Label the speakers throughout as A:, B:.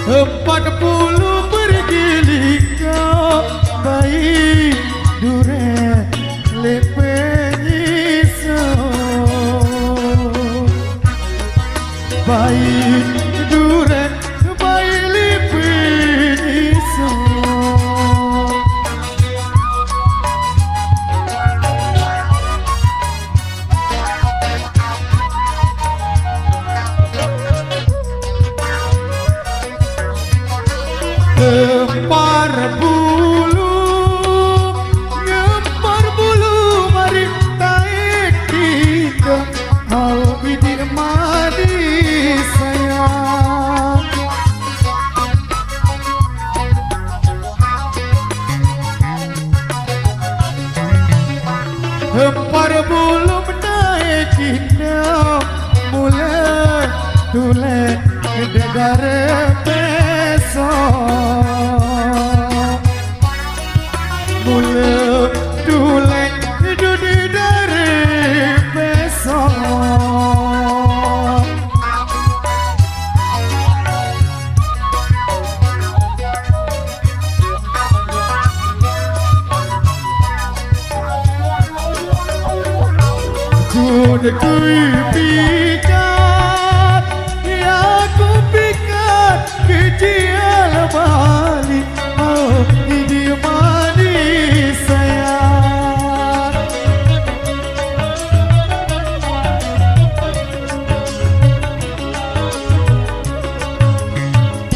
A: 40 bergiling bayi dure lepe nyiso bayi dure bayi lepe nyiso 40 mari taek kita mau bidik madi sayang Hempar bulu naik kita mulai tulek negara besok mulai tulek hidup dari besok Sudah kuipikat ya kupikat kecil balik oh ini manis sayang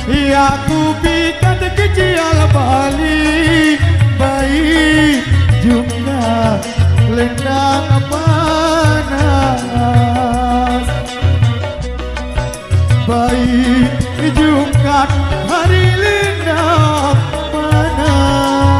A: ya kupikat kecil balik baik juga lendang panas baik juga hari lendang panas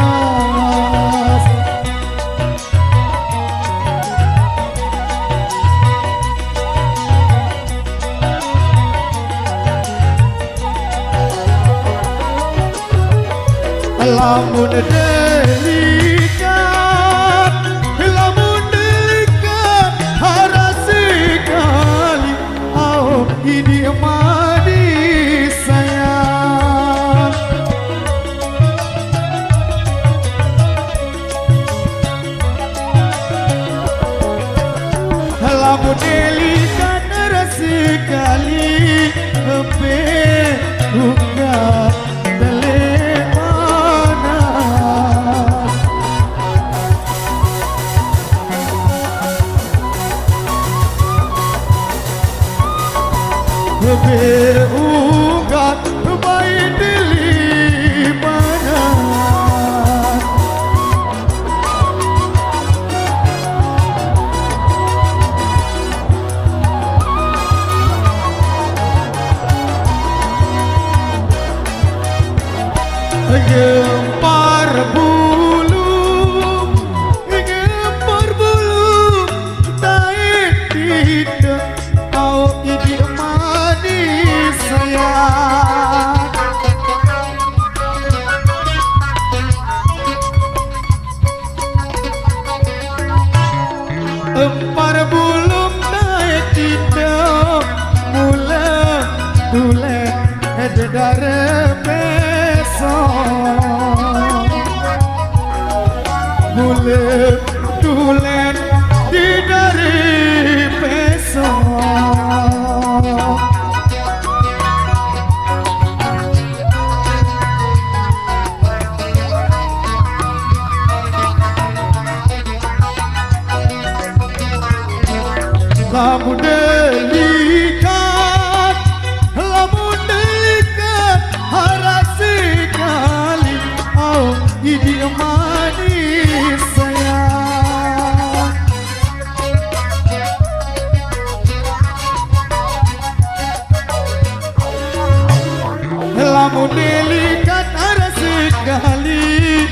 A: lamun delikat lamun delikat harasi kali oh ini manis sayang lamun delikat harasi kali empe buka Berugat baik di mana Gempar bulu taik tidak kau ini manis sayang Empar bulu taik tidak mulai tulek dari besok mulai tulek di dari besok lamun delikat harasi kali oh ini manis sayang lamun delikat harasi kali